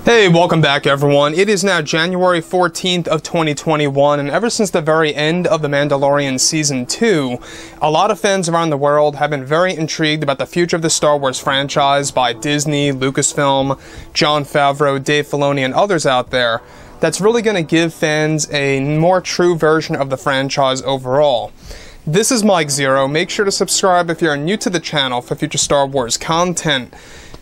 Hey, welcome back everyone. It is now January 14th of 2021, and ever since the very end of The Mandalorian Season 2, a lot of fans around the world have been very intrigued about the future of the Star Wars franchise by Disney, Lucasfilm, Jon Favreau, Dave Filoni, and others out there. That's really going to give fans a more true version of the franchise overall. This is Mike Zero. Make sure to subscribe if you're new to the channel for future Star Wars content.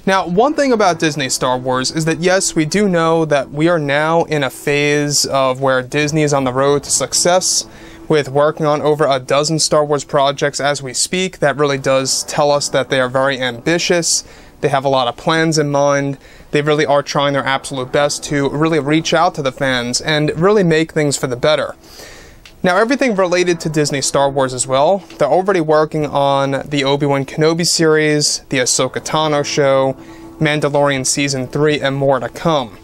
Now, one thing about Disney Star Wars is that yes, we do know that we are now in a phase of where Disney is on the road to success with working on over a dozen Star Wars projects as we speak. That really does tell us that they are very ambitious. They have a lot of plans in mind. They really are trying their absolute best to really reach out to the fans and really make things for the better. Now, everything related to Disney Star Wars as well. They're already working on the Obi-Wan Kenobi series, the Ahsoka Tano show, Mandalorian Season 3, and more to come.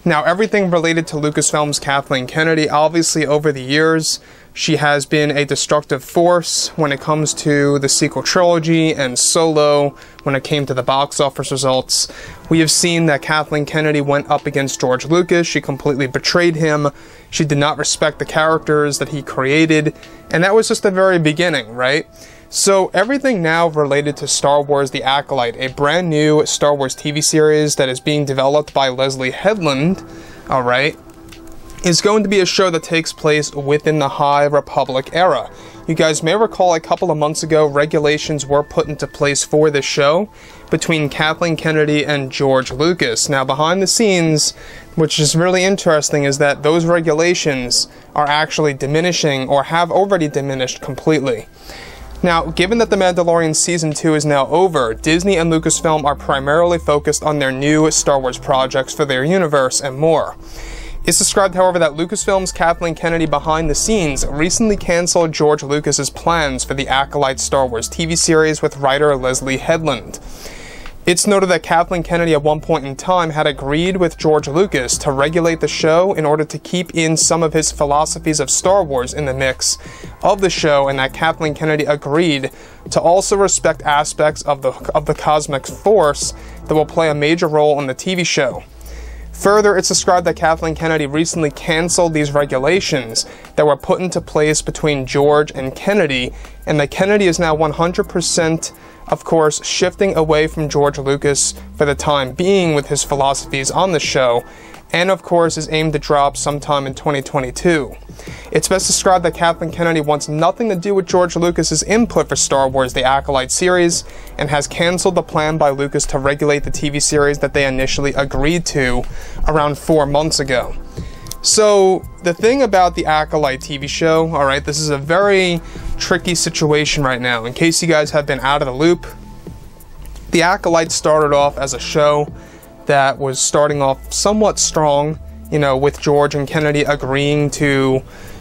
Now, everything related to Lucasfilm's Kathleen Kennedy, obviously over the years, she has been a destructive force when it comes to the sequel trilogy and Solo, when it came to the box office results. We have seen that Kathleen Kennedy went up against George Lucas. She completely betrayed him. She did not respect the characters that he created, and that was just the very beginning, right? So everything now related to Star Wars The Acolyte, a brand new Star Wars TV series that is being developed by Leslye Healdand, alright, is going to be a show that takes place within the High Republic era. You guys may recall a couple of months ago, regulations were put into place for this show between Kathleen Kennedy and George Lucas. Now, behind the scenes, which is really interesting, is that those regulations are actually diminishing or have already diminished completely. Now, given that The Mandalorian Season 2 is now over, Disney and Lucasfilm are primarily focused on their new Star Wars projects for their universe and more. It's described, however, that Lucasfilm's Kathleen Kennedy behind the scenes recently canceled George Lucas's plans for the Acolyte Star Wars TV series with writer Leslye Healdand. It's noted that Kathleen Kennedy at one point in time had agreed with George Lucas to regulate the show in order to keep in some of his philosophies of Star Wars in the mix of the show, and that Kathleen Kennedy agreed to also respect aspects of the cosmic force that will play a major role in the TV show. Further, it's described that Kathleen Kennedy recently canceled these regulations that were put into place between George and Kennedy, and that Kennedy is now 100%, of course, shifting away from George Lucas for the time being with his philosophies on the show, and of course is aimed to drop sometime in 2022. It's best described that Kathleen Kennedy wants nothing to do with George Lucas's input for Star Wars The Acolyte series, and has canceled the plan by Lucas to regulate the TV series that they initially agreed to around 4 months ago. So, the thing about the Acolyte TV show, alright, this is a very tricky situation right now. In case you guys have been out of the loop, the Acolyte started off as a show that was starting off somewhat strong, you know, with George and Kennedy agreeing to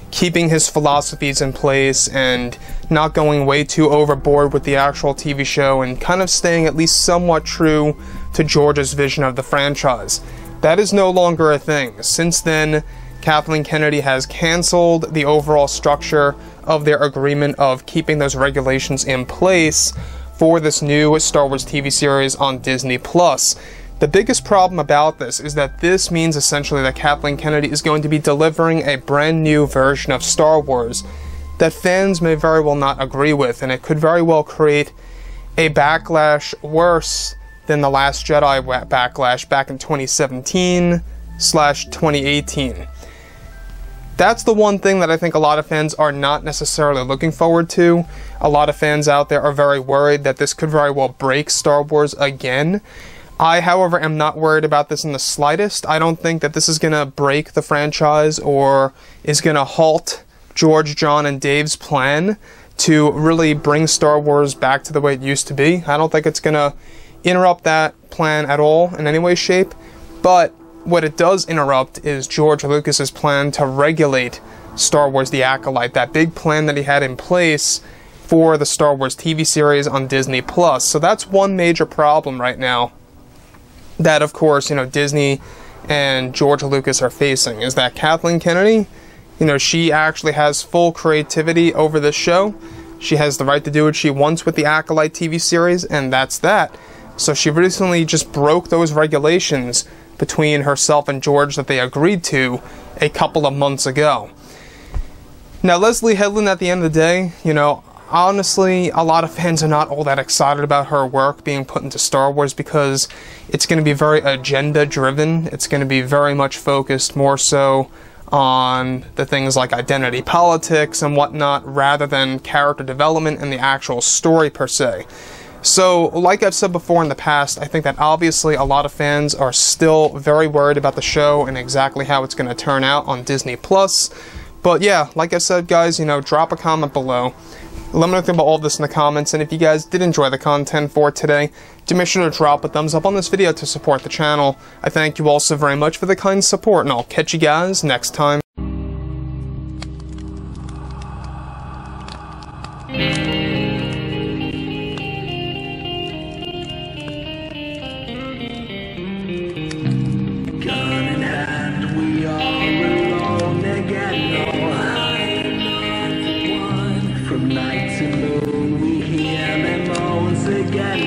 keeping his philosophies in place and not going way too overboard with the actual TV show, and kind of staying at least somewhat true to George's vision of the franchise. That is no longer a thing. Since then, Kathleen Kennedy has canceled the overall structure of their agreement of keeping those regulations in place for this new Star Wars TV series on Disney+. The biggest problem about this is that this means essentially that Kathleen Kennedy is going to be delivering a brand new version of Star Wars that fans may very well not agree with, and it could very well create a backlash worse than the Last Jedi backlash back in 2017/2018. That's the one thing that I think a lot of fans are not necessarily looking forward to. A lot of fans out there are very worried that this could very well break Star Wars again. I, however, am not worried about this in the slightest. I don't think that this is going to break the franchise or is going to halt George, John, and Dave's plan to really bring Star Wars back to the way it used to be. I don't think it's going to interrupt that plan at all in any way, shape. But what it does interrupt is George Lucas's plan to regulate Star Wars The Acolyte, that big plan that he had in place for the Star Wars TV series on Disney+. So that's one major problem right now that, of course, you know, Disney and George Lucas are facing, is that Kathleen Kennedy, you know, she actually has full creativity over this show. She has the right to do what she wants with the Acolyte TV series, and that's that. So she recently just broke those regulations between herself and George that they agreed to a couple of months ago. Now, Leslye Headland, at the end of the day, you know, honestly, a lot of fans are not all that excited about her work being put into Star Wars because it's going to be very agenda-driven. It's going to be very much focused more so on the things like identity politics and whatnot, rather than character development and the actual story per se. So, like I've said before in the past, I think that obviously a lot of fans are still very worried about the show and exactly how it's going to turn out on Disney+. But yeah, like I said, guys, you know, drop a comment below. Let me know what you think about all of this in the comments, and if you guys did enjoy the content for today, do make sure to drop a thumbs up on this video to support the channel. I thank you all so very much for the kind support, and I'll catch you guys next time. From night to moon, we hear them moans again.